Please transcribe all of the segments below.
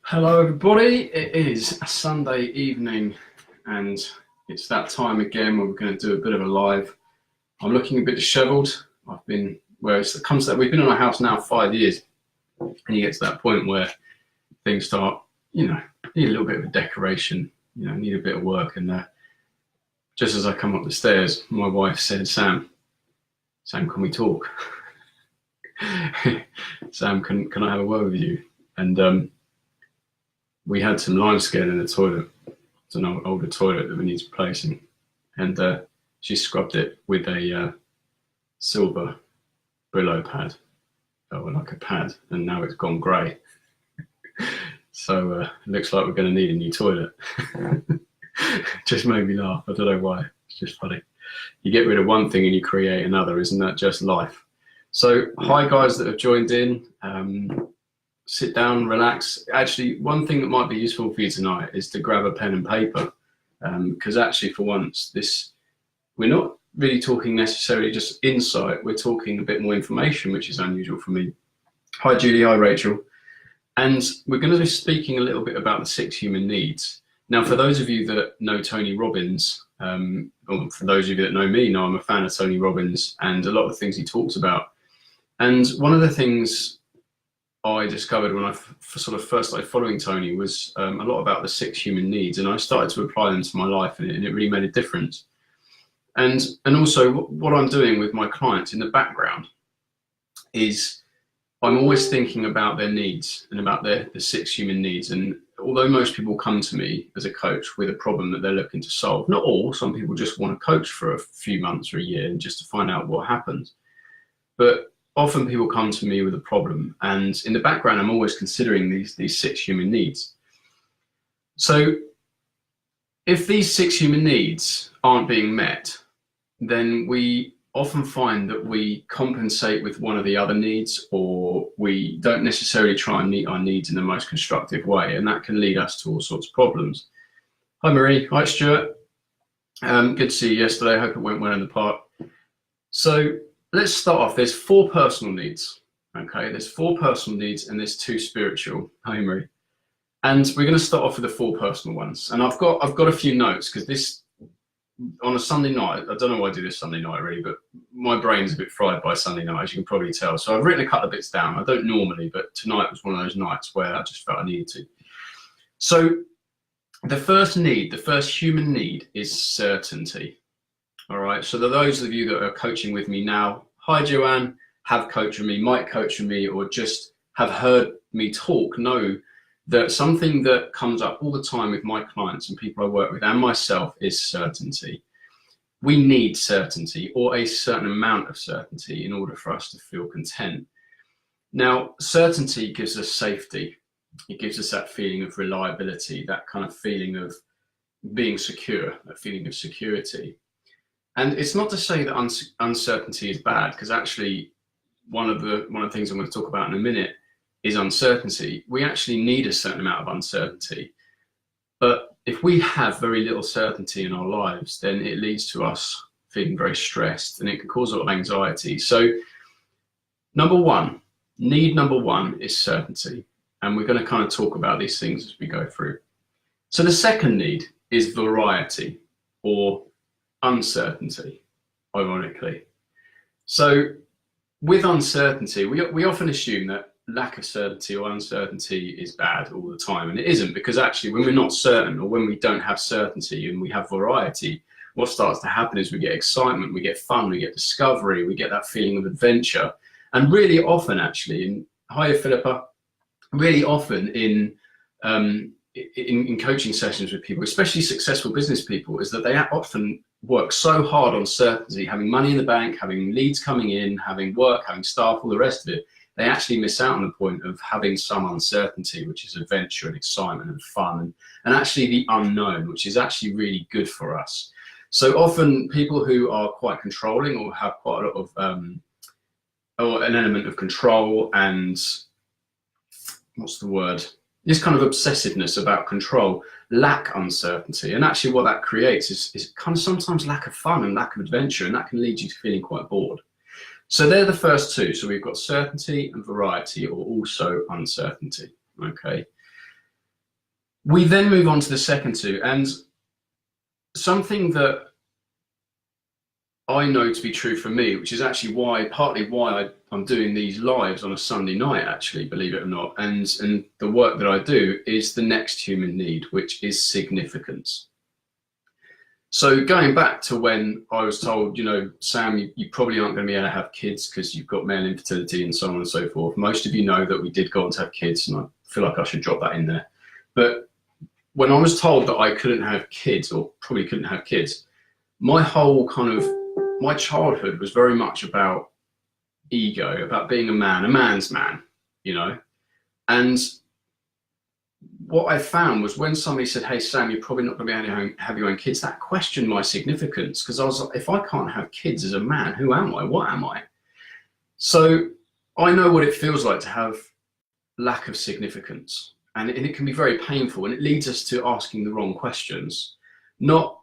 Hello everybody, it is a Sunday evening and it's that time again where we're going to do a bit of a live. I'm looking a bit dishevelled. We've been in our house now 5 years, and you get to that point where things start, need a little bit of a decoration, need a bit of work. And just as I come up the stairs, my wife said, Sam, can we talk? Sam, can I have a word with you? And we had some limescale in the toilet. It's an older toilet that we need replacing. And she scrubbed it with a silver Brillo pad, or like a pad, and now it's gone grey. So it looks like we're going to need a new toilet. Just made me laugh. I don't know why. It's just funny. You get rid of one thing and you create another. Isn't that just life? So hi guys that have joined in. Sit down, relax. Actually, one thing that might be useful for you tonight is to grab a pen and paper, because actually for once we're not really talking necessarily just insight, we're talking a bit more information, which is unusual for me. Hi Julie, hi Rachel. And we're going to be speaking a little bit about the 6 human needs. Now, for those of you that know Tony Robbins, or for those of you that know me, know I'm a fan of Tony Robbins and a lot of the things he talks about. And one of the things I discovered when I sort of first started following Tony was a lot about the 6 human needs, and I started to apply them to my life, and it really made a difference. And also what I'm doing with my clients in the background is I'm always thinking about their needs and about the 6 human needs. And although most people come to me as a coach with a problem that they're looking to solve, not all, some people just want to coach for a few months or a year and just to find out what happens. But often people come to me with a problem, and in the background, I'm always considering these 6 human needs. So if these 6 human needs aren't being met, then we often find that we compensate with one of the other needs, or we don't necessarily try and meet our needs in the most constructive way, and that can lead us to all sorts of problems. Hi Marie, hi Stuart. Good to see you yesterday. I hope it went well in the park. So let's start off. There's 4 personal needs. Okay, there's 4 personal needs and there's 2 spiritual. Hi, Marie. And we're going to start off with the 4 personal ones. And I've got a few notes, because this on a Sunday night, I don't know why I do this Sunday night really, but my brain's a bit fried by Sunday night, as you can probably tell. So I've written a couple of bits down. I don't normally, but tonight was one of those nights where I just felt I needed to. So the first need, the first human need, is certainty. All right, so those of you that are coaching with me now, hi Joanne, have coached with me, might coach with me, or just have heard me talk, know that something that comes up all the time with my clients and people I work with and myself is certainty. We need certainty, or a certain amount of certainty, in order for us to feel content. Now, certainty gives us safety. It gives us that feeling of reliability, that kind of feeling of being secure, that feeling of security. And it's not to say that uncertainty is bad, because actually one of the things I'm going to talk about in a minute is uncertainty. We actually need a certain amount of uncertainty. But if we have very little certainty in our lives, then it leads to us feeling very stressed, and it can cause a lot of anxiety. So need number one is certainty. And we're going to kind of talk about these things as we go through. So the second need is variety, or uncertainty, ironically. So with uncertainty, we often assume that lack of certainty or uncertainty is bad all the time, and it isn't, because actually when we're not certain, or when we don't have certainty and we have variety, what starts to happen is we get excitement, we get fun, we get discovery, we get that feeling of adventure. And really often actually, hiya Philippa, really often in coaching sessions with people, especially successful business people, is that they often work so hard on certainty, having money in the bank, having leads coming in, having work, having staff, all the rest of it. They actually miss out on the point of having some uncertainty, which is adventure and excitement and fun, and actually the unknown, which is actually really good for us. So often people who are quite controlling, or have quite a lot of or an element of control and what's the word? This kind of obsessiveness about control, lack uncertainty. And actually what that creates is kind of sometimes lack of fun and lack of adventure, and that can lead you to feeling quite bored. So they're the first 2. So we've got certainty and variety, or also uncertainty, okay? We then move on to the second two, and something that I know to be true for me, which is actually partly why I'm doing these lives on a Sunday night, actually, believe it or not, and the work that I do is the next human need, which is significance. So going back to when I was told, Sam, you probably aren't going to be able to have kids because you've got male infertility and so on and so forth. Most of you know that we did go on to have kids, and I feel like I should drop that in there. But when I was told that I couldn't have kids, or probably couldn't have kids, my whole my childhood was very much about ego, about being a man's man, And what I found was when somebody said, "Hey, Sam, you're probably not going to be able to have your own kids," that questioned my significance, because I was like, if I can't have kids as a man, who am I? What am I? So I know what it feels like to have lack of significance, and it can be very painful, and it leads us to asking the wrong questions. Not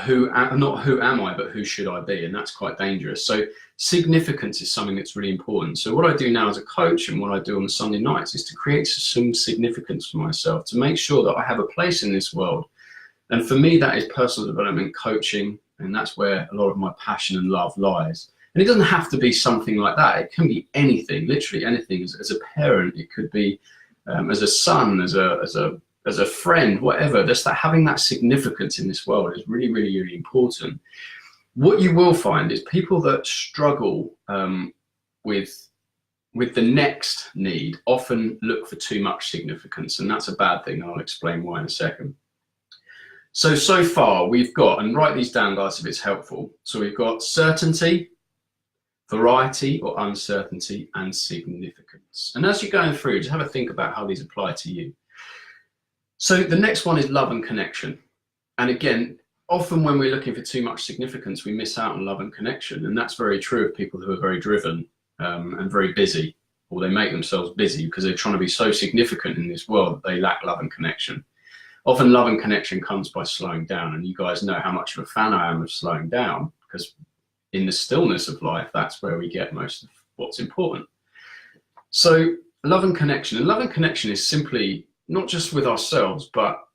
who am I, but who should I be? And that's quite dangerous. So significance is something that's really important. So what I do now as a coach, and what I do on the Sunday nights, is to create some significance for myself, to make sure that I have a place in this world. And for me, that is personal development coaching, and that's where a lot of my passion and love lies. And it doesn't have to be something like that. It can be anything, literally anything. As a parent, it could be as a son, as a friend, whatever. Just that having that significance in this world is really, really, really important. What you will find is people that struggle with the next need often look for too much significance, and that's a bad thing. I'll explain why in a second. So far we've got, and write these down, guys, if it's helpful. So we've got certainty, variety or uncertainty, and significance. And as you're going through, just have a think about how these apply to you. So the next one is love and connection. And again, often when we're looking for too much significance, we miss out on love and connection. And that's very true of people who are very driven and very busy, or they make themselves busy because they're trying to be so significant in this world that they lack love and connection. Often love and connection comes by slowing down. And you guys know how much of a fan I am of slowing down, because in the stillness of life, that's where we get most of what's important. So love and connection. And love and connection is simply not just with ourselves, but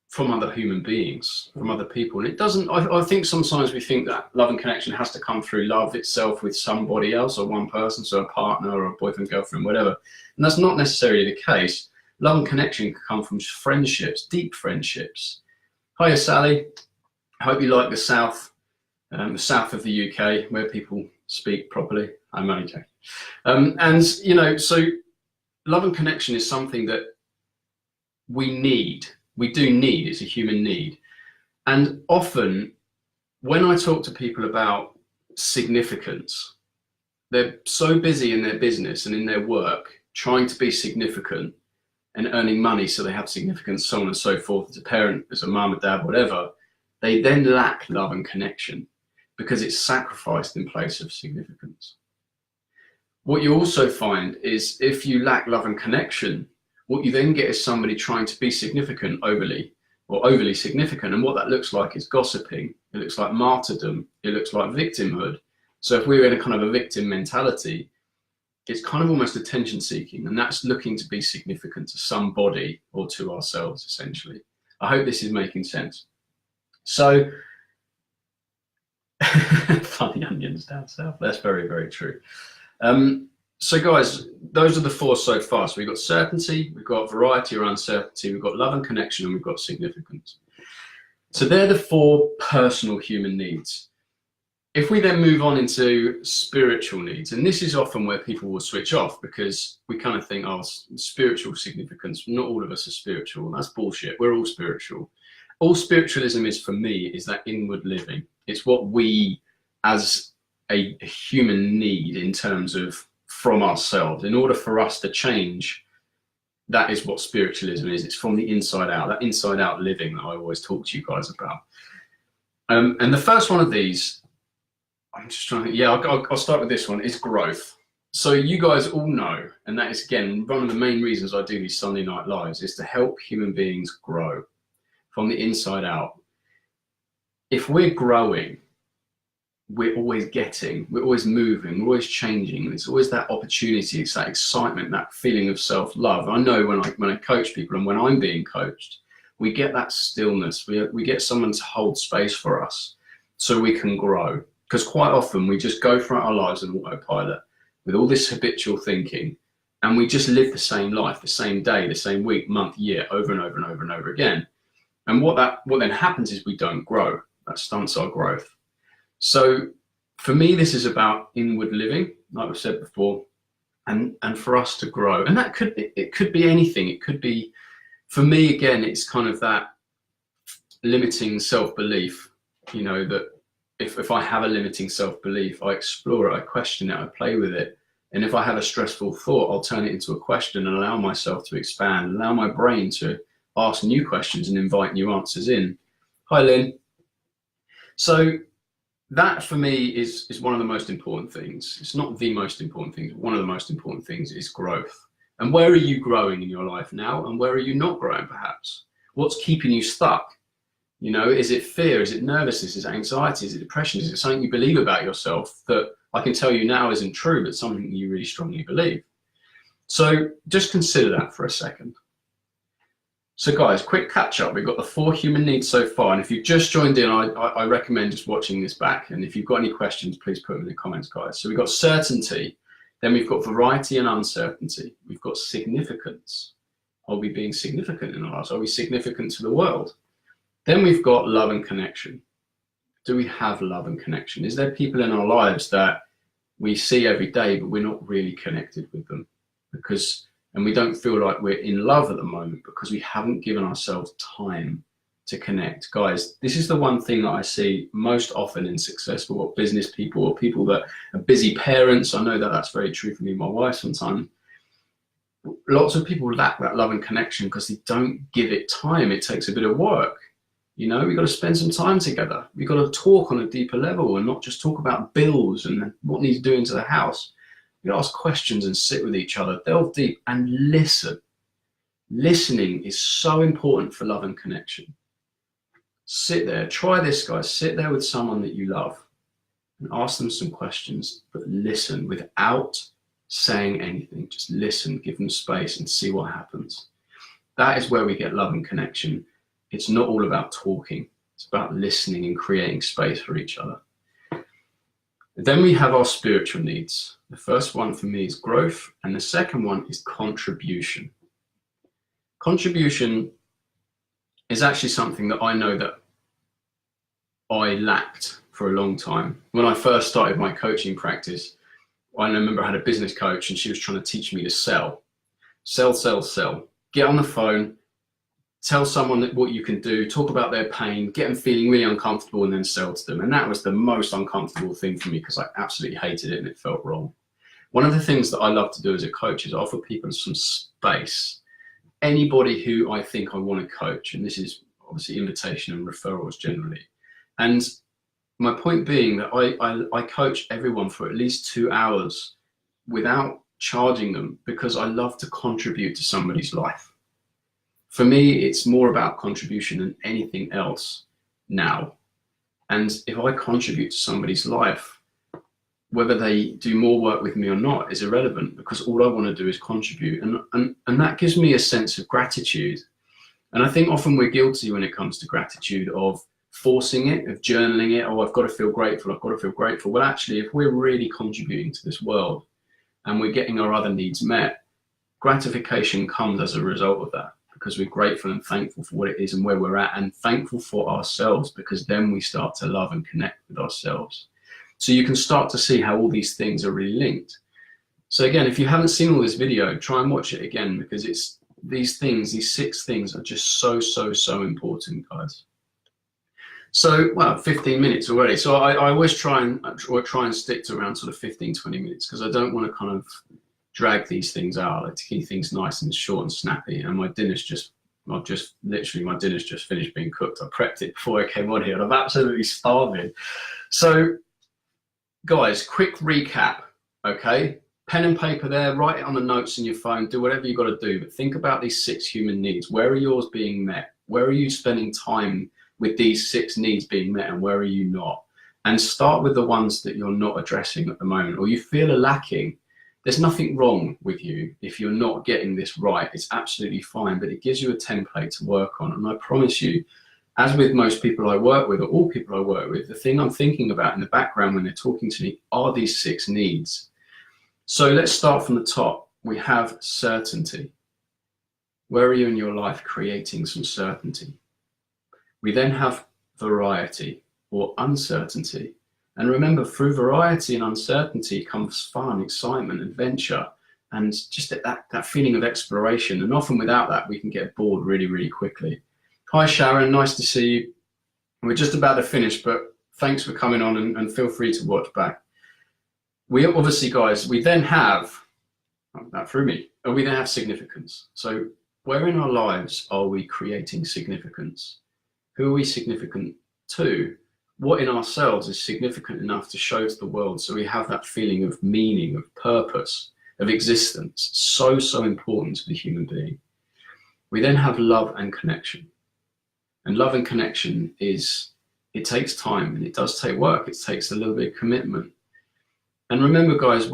from other human beings, from other people. And it doesn't, I think sometimes we think that love and connection has to come through love itself with somebody else, or one person, so a partner or a boyfriend, girlfriend, whatever. And that's not necessarily the case. Love and connection can come from friendships, deep friendships. Hiya, Sally. I hope you like the south of the UK, where people speak properly. I'm only joking. So love and connection is something that we do need. It's a human need. And often when I talk to people about significance, they're so busy in their business and in their work, trying to be significant and earning money so they have significance, so on and so forth, as a parent, as a mum, a dad, whatever. They then lack love and connection because it's sacrificed in place of significance. What you also find is if you lack love and connection, what you then get is somebody trying to be significant overly significant. And what that looks like is gossiping. It looks like martyrdom. It looks like victimhood. So if we're in a kind of a victim mentality, it's kind of almost attention seeking, and that's looking to be significant to somebody or to ourselves, essentially. I hope this is making sense. So, funny onions down south. That's very, very true. So guys, those are the four so far. So we've got certainty, we've got variety or uncertainty, we've got love and connection, and we've got significance. So they're the four personal human needs. If we then move on into spiritual needs, and this is often where people will switch off because we kind of think, oh, spiritual significance, not all of us are spiritual. That's bullshit. We're all spiritual. All spiritualism is, for me, is that inward living. It's what we as a human need in terms of from ourselves. In order for us to change, that is what spiritualism is. It's from the inside out, that inside out living that I always talk to you guys about. And the first one of these, I'm just trying to think, yeah, I'll start with this one, is growth. So you guys all know, and that is, again, one of the main reasons I do these Sunday Night Lives, is to help human beings grow from the inside out. If we're growing, we're always getting, we're always moving, we're always changing. It's always that opportunity, it's that excitement, that feeling of self-love. I know when I coach people and when I'm being coached, we get that stillness. We get someone to hold space for us so we can grow. Because quite often we just go throughout our lives on autopilot with all this habitual thinking, and we just live the same life, the same day, the same week, month, year, over and over and over and over again. And what then happens is we don't grow. That stunts our growth. So for me, this is about inward living, like I've said before, and for us to grow. And that it could be anything. It could be, for me, again, it's kind of that limiting self-belief, you know, that if I have a limiting self-belief, I explore it, I question it, I play with it. And if I have a stressful thought, I'll turn it into a question and allow myself to expand, allow my brain to ask new questions and invite new answers in. Hi, Lynn. So that for me is one of the most important things. It's not the most important thing. One of the most important things is growth. And where are you growing in your life now? And where are you not growing, perhaps? What's keeping you stuck? You know, is it fear? Is it nervousness? Is it anxiety? Is it depression? Is it something you believe about yourself that I can tell you now isn't true, but something you really strongly believe? So just consider that for a second. So guys, quick catch up. We've got the 4 human needs so far. And if you've just joined in, I recommend just watching this back. And if you've got any questions, please put them in the comments, guys. So we've got certainty. Then we've got variety and uncertainty. We've got significance. Are we being significant in our lives? Are we significant to the world? Then we've got love and connection. Do we have love and connection? Is there people in our lives that we see every day, but we're not really connected with them? And we don't feel like we're in love at the moment because we haven't given ourselves time to connect. Guys, this is the one thing that I see most often in successful or business people or people that are busy parents. I know that that's very true for me and my wife sometimes. Lots of people lack that love and connection because they don't give it time. It takes a bit of work. You know, we've got to spend some time together. We've got to talk on a deeper level and not just talk about bills and what needs doing to the house. You ask questions and sit with each other, delve deep and listen. Listening is so important for love and connection. Sit there, try this, guys. Sit there with someone that you love and ask them some questions, but listen without saying anything. Just listen, give them space and see what happens. That is where we get love and connection. It's not all about talking. It's about listening and creating space for each other. Then we have our spiritual needs. The first one for me is growth, and the second one is contribution. Contribution is actually something that I know that I lacked for a long time. When I first started my coaching practice, I remember I had a business coach and she was trying to teach me to sell. Sell, sell, sell. Get on the phone, tell someone what you can do, talk about their pain, get them feeling really uncomfortable and then sell to them. And that was the most uncomfortable thing for me because I absolutely hated it and it felt wrong. One of the things that I love to do as a coach is offer people some space. Anybody who I think I want to coach, and this is obviously invitation and referrals generally. And my point being that I coach everyone for at least 2 hours without charging them because I love to contribute to somebody's life. For me, it's more about contribution than anything else now. And if I contribute to somebody's life, whether they do more work with me or not is irrelevant because all I want to do is contribute. And that gives me a sense of gratitude. And I think often we're guilty when it comes to gratitude of forcing it, of journaling it. Oh, I've got to feel grateful. I've got to feel grateful. Well, actually, if we're really contributing to this world and we're getting our other needs met, gratification comes as a result of that because we're grateful and thankful for what it is and where we're at, and thankful for ourselves because then we start to love and connect with ourselves. So you can start to see how all these things are really linked. So again, if you haven't seen all this video, try and watch it again because it's these things, these 6 things are just so, so, so important, guys. So, well, 15 minutes already. So I always try and stick to around sort of 15, 20 minutes because I don't want to kind of drag these things out. I like to keep things nice and short and snappy. And my dinner's just finished being cooked. I prepped it before I came on here and I'm absolutely starving. So guys, quick recap, okay? Pen and paper there, write it on the notes in your phone, do whatever you got to do, but think about these 6 human needs. Where are yours being met? Where are you spending time with these 6 needs being met and where are you not? and start with the ones that you're not addressing at the moment, or you feel are lacking. There's nothing wrong with you if you're not getting this right. It's absolutely fine, but it gives you a template to work on. And I promise you, as with most people I work with, or all people I work with, the thing I'm thinking about in the background when they're talking to me are these 6 needs. So let's start from the top. We have certainty. Where are you in your life creating some certainty? We then have variety, or uncertainty. And remember, through variety and uncertainty comes fun, excitement, adventure, and just that feeling of exploration. And often without that, we can get bored really, really quickly. Hi, Sharon, nice to see you. We're just about to finish, but thanks for coming on, and feel free to watch back. We obviously, guys, we then have, that threw me, and we then have significance. So where in our lives are we creating significance? Who are we significant to? What in ourselves is significant enough to show to the world, so we have that feeling of meaning, of purpose, of existence? So, so important to the human being. We then have love and connection. And love and connection it takes time, and it does take work. It takes a little bit of commitment. And remember, guys,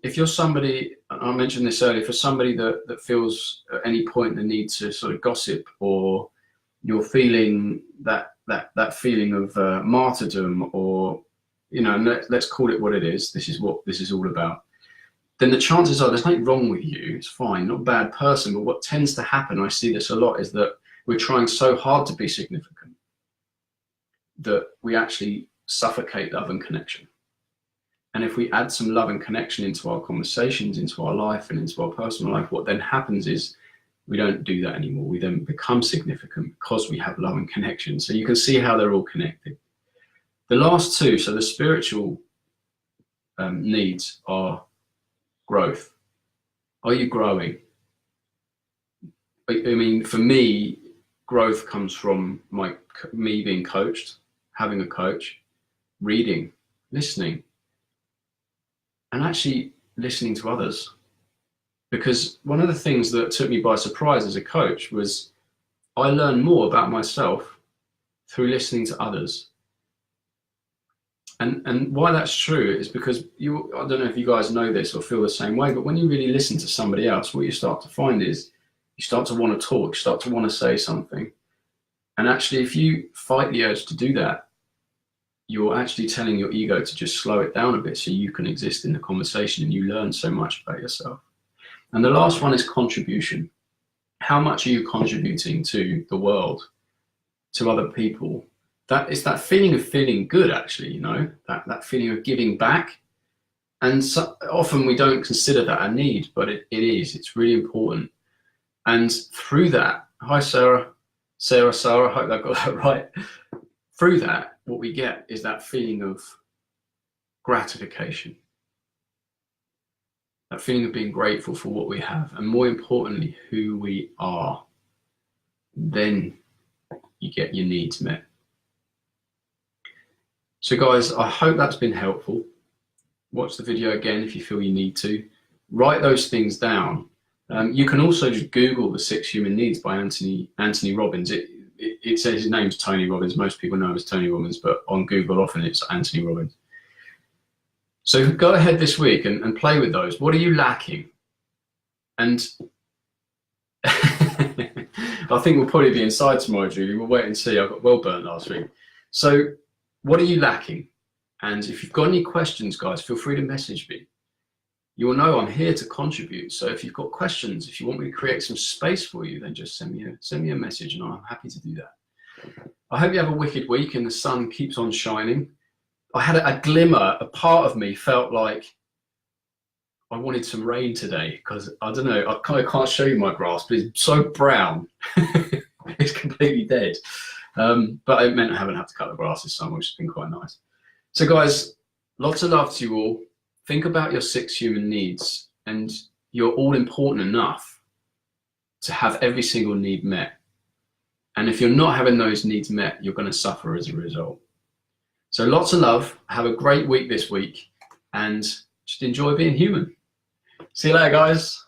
if you're somebody, I mentioned this earlier, for somebody that feels at any point the need to sort of gossip, or you're feeling that feeling of martyrdom, or, you know, let's call it what it is, this is what this is all about, then the chances are there's nothing wrong with you. It's fine, not a bad person. But what tends to happen, I see this a lot, is that we're trying so hard to be significant that we actually suffocate love and connection. And if we add some love and connection into our conversations, into our life, and into our personal life, what then happens is we don't do that anymore. We then become significant because we have love and connection. So you can see how they're all connected. The last 2, so the spiritual needs, are growth. Are you growing? I mean, for me, growth comes from me being coached, having a coach, reading, listening, and actually listening to others. Because one of the things that took me by surprise as a coach was I learned more about myself through listening to others. And why that's true is because I don't know if you guys know this or feel the same way, but when you really listen to somebody else, what you start to find is you start to want to talk, you start to want to say something. And actually, if you fight the urge to do that, you're actually telling your ego to just slow it down a bit so you can exist in the conversation, and you learn so much about yourself. And the last one is contribution. How much are you contributing to the world, to other people? That is that feeling of feeling good, actually, you know, that feeling of giving back. And so often we don't consider that a need, but it is. It's really important. And through that, hi Sarah, I hope I got that right. Through that, what we get is that feeling of gratification, that feeling of being grateful for what we have, and more importantly, who we are. Then you get your needs met. So guys, I hope that's been helpful. Watch the video again if you feel you need to. Write those things down. You can also just Google the 6 Human Needs by Anthony Robbins. It says his name's Tony Robbins. Most people know him as Tony Robbins, but on Google often it's Anthony Robbins. So go ahead this week and play with those. What are you lacking? And I think we'll probably be inside tomorrow, Julie. We'll wait and see. I got well burnt last week. So what are you lacking? And if you've got any questions, guys, feel free to message me. You will know I'm here to contribute. So if you've got questions, if you want me to create some space for you, then just send me a message, and I'm happy to do that. I hope you have a wicked week and the sun keeps on shining. I had a glimmer, a part of me felt like I wanted some rain today, because I don't know, I can't show you my grass, but it's so brown. It's completely dead. But it meant I haven't had to cut the grass this summer, which has been quite nice. So guys, lots of love to you all. Think about your 6 human needs, and you're all important enough to have every single need met. And if you're not having those needs met, you're going to suffer as a result. So lots of love. Have a great week this week, and just enjoy being human. See you later, guys.